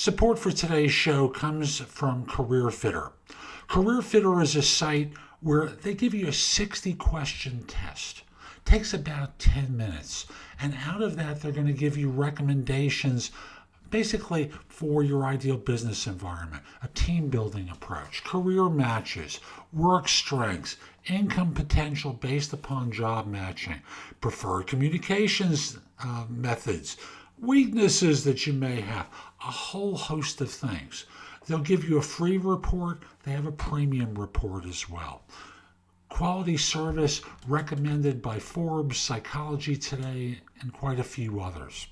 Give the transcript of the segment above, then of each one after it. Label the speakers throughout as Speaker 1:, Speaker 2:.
Speaker 1: Support for today's show comes from Career Fitter. Career Fitter is a site where they give you a 60-question test. Takes about 10 minutes. And out of that, they're going to give you recommendations basically for your ideal business environment, a team building approach, career matches, work strengths, income potential based upon job matching, preferred communications methods, weaknesses that you may have, a whole host of things. They'll give you a free report. They have a premium report as well. Quality service recommended by Forbes, Psychology Today, and quite a few others.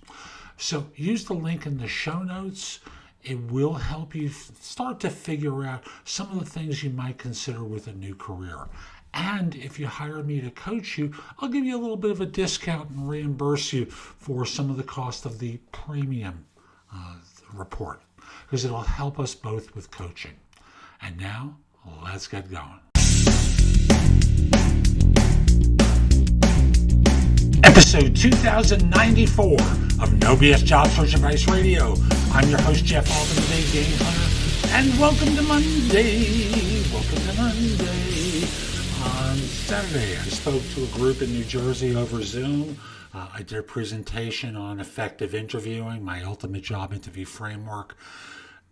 Speaker 1: So use the link in the show notes. It will help you start to figure out some of the things you might consider with a new career. And if you hire me to coach you, I'll give you a little bit of a discount and reimburse you for some of the cost of the premium report, because it'll help us both with coaching. And now, let's get going. Episode 2094 of No BS Job Search Advice Radio. I'm your host, Jeff Altman, the Big Game Hunter, and welcome to Monday. Welcome to Monday. On Saturday, I spoke to a group in New Jersey over Zoom. I did a presentation on effective interviewing, my ultimate job interview framework.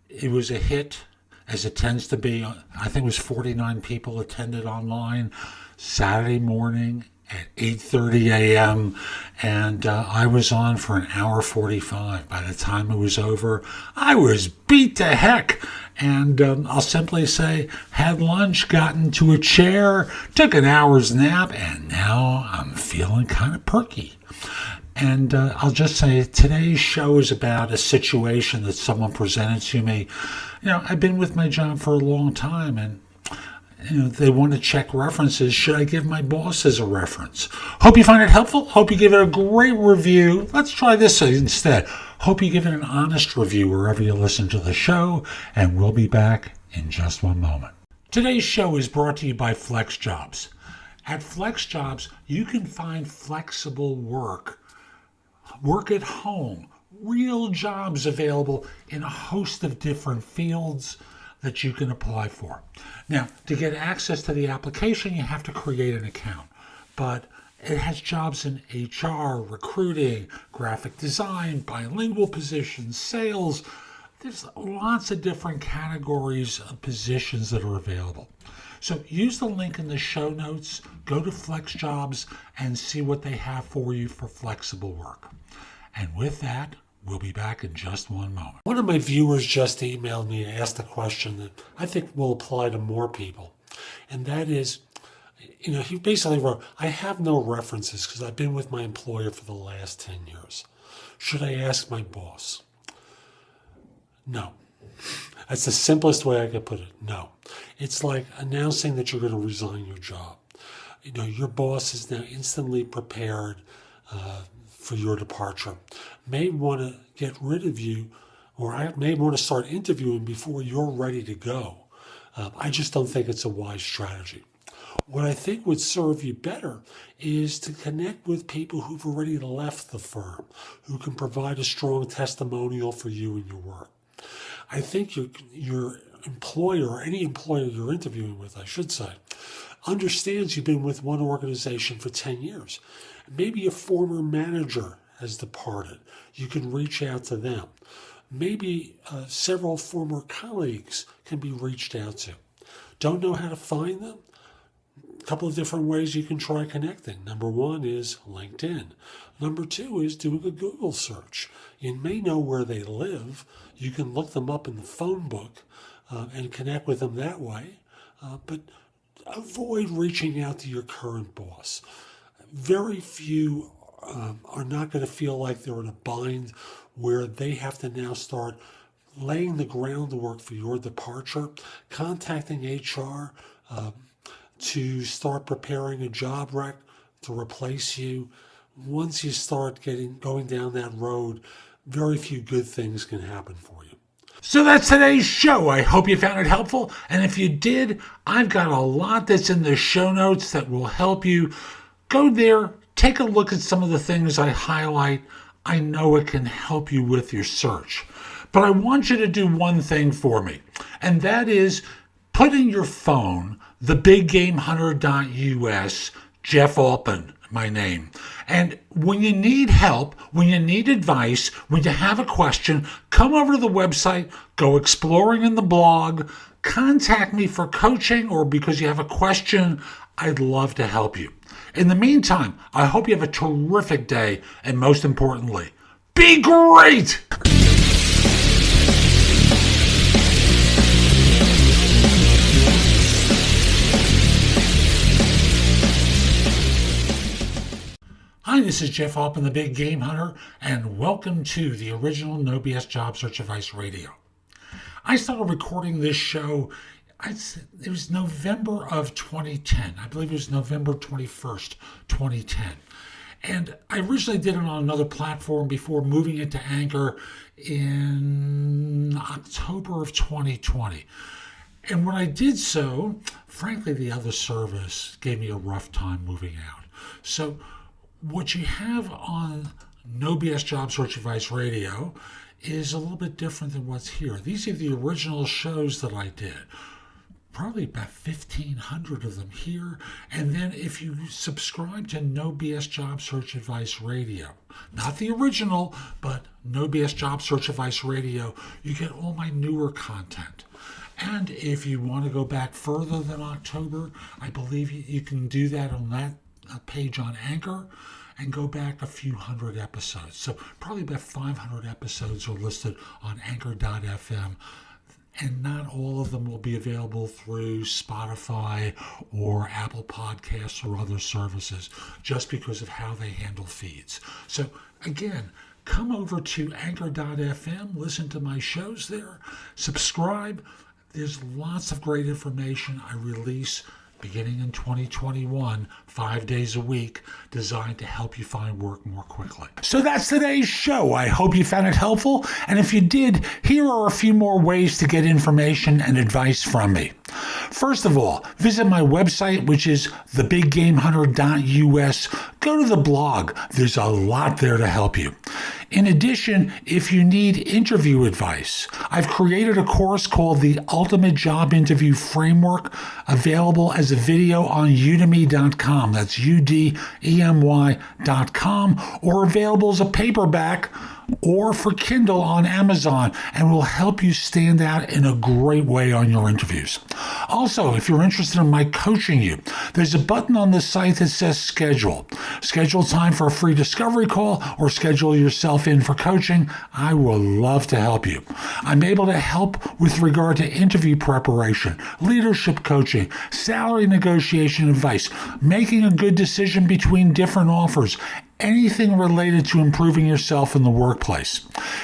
Speaker 1: It was a hit, as it tends to be. I think it was 49 people attended online Saturday morning at 8:30 a.m. and I was on for an hour 45. By the time it was over, I was beat to heck. And I'll simply say, had lunch, got into a chair, took an hour's nap, and now I'm feeling kind of perky. And I'll just say today's show is about a situation that someone presented to me. You know, I've been with my job for a long time, and they want to check references. Should I give my bosses a reference? Hope you find it helpful. Hope you give it a great review. Let's try this instead. Hope you give it an honest review wherever you listen to the show, and we'll be back in just one moment. Today's show is brought to you by FlexJobs. At FlexJobs, you can find flexible work at home, real jobs available in a host of different fields that you can apply for. Now, to get access to the application, you have to create an account, but it has jobs in HR, recruiting, graphic design, bilingual positions, sales. There's lots of different categories of positions that are available. So use the link in the show notes, go to FlexJobs, and see what they have for you for flexible work. And with that, we'll be back in just one moment. One of my viewers just emailed me and asked a question that I think will apply to more people. And that is, he basically wrote, I have no references because I've been with my employer for the last 10 years. Should I ask my boss? No. That's the simplest way I could put it. No. It's like announcing that you're going to resign your job. Your boss is now instantly prepared for your departure. May want to get rid of you, or I may want to start interviewing before you're ready to go. I just don't think it's a wise strategy. What I think would serve you better is to connect with people who've already left the firm, who can provide a strong testimonial for you and your work. I think your employer, or any employer you're interviewing with, I should say, understands you've been with one organization for 10 years. Maybe a former manager has departed. You can reach out to them. Maybe several former colleagues can be reached out to. Don't know how to find them? A couple of different ways you can try connecting. Number one is LinkedIn. Number two is doing a Google search. You may know where they live. You can look them up in the phone book and connect with them that way. But avoid reaching out to your current boss. Very few are not going to feel like they're in a bind where they have to now start laying the groundwork for your departure, contacting HR to start preparing a job rec to replace you. Once you start going down that road, very few good things can happen for you. So that's today's show. I hope you found it helpful. And if you did, I've got a lot that's in the show notes that will help you. Go there, take a look at some of the things I highlight. I know it can help you with your search. But I want you to do one thing for me, and that is put in your phone thebiggamehunter.us, Jeff Altman, my name. And when you need help, when you need advice, when you have a question, come over to the website, go exploring in the blog, contact me for coaching or because you have a question. I'd love to help you. In the meantime, I hope you have a terrific day, and most importantly, be great! Hi, this is Jeff Altman, the Big Game Hunter, and welcome to the original No BS Job Search Advice Radio. I started recording this show, it was November of 2010. I believe it was November 21st, 2010. And I originally did it on another platform before moving it to Anchor in October of 2020. And when I did so, frankly, the other service gave me a rough time moving out. So what you have on No BS Job Search Advice Radio is a little bit different than what's here. These are the original shows that I did. Probably about 1,500 of them here. And then if you subscribe to No BS Job Search Advice Radio, not the original, but No BS Job Search Advice Radio, you get all my newer content. And if you want to go back further than October, I believe you can do that on that page on Anchor and go back a few hundred episodes. So probably about 500 episodes are listed on Anchor.fm. And not all of them will be available through Spotify or Apple Podcasts or other services just because of how they handle feeds. So again, come over to Anchor.fm, listen to my shows there, subscribe. There's lots of great information I release beginning in 2021, 5 days a week, designed to help you find work more quickly. So that's today's show. I hope you found it helpful. And if you did, here are a few more ways to get information and advice from me. First of all, visit my website, which is thebiggamehunter.us. Go to the blog. There's a lot there to help you. In addition, if you need interview advice, I've created a course called the Ultimate Job Interview Framework, available as a video on udemy.com. That's udemy.com, or available as a paperback or for Kindle on Amazon, and will help you stand out in a great way on your interviews. Also, if you're interested in my coaching you, there's a button on the site that says schedule. Schedule time for a free discovery call or schedule yourself in for coaching. I will love to help you. I'm able to help with regard to interview preparation, leadership coaching, salary negotiation advice, making a good decision between different offers, anything related to improving yourself in the workplace.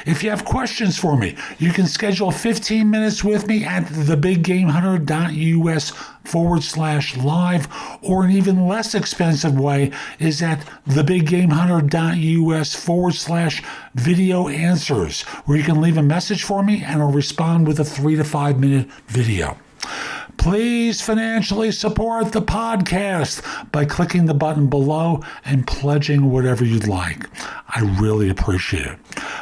Speaker 1: If you have questions for me, you can schedule 15 minutes with me at thebiggamehunter.us/live, or an even less expensive way is at thebiggamehunter.us/video answers, where you can leave a message for me and I'll respond with a 3 to 5 minute video. Please financially support the podcast by clicking the button below and pledging whatever you'd like. I really appreciate it.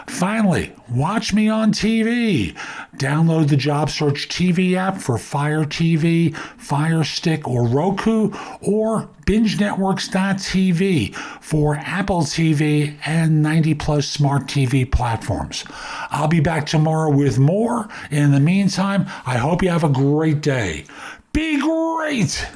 Speaker 1: Finally, watch me on TV. Download the Job Search TV app for fireTV, firestick, or Roku, or bingenetworks.tv for Apple TV and 90-plus smart TV platforms. I'll be back tomorrow with more. In the meantime, I hope you have a great day. Be great!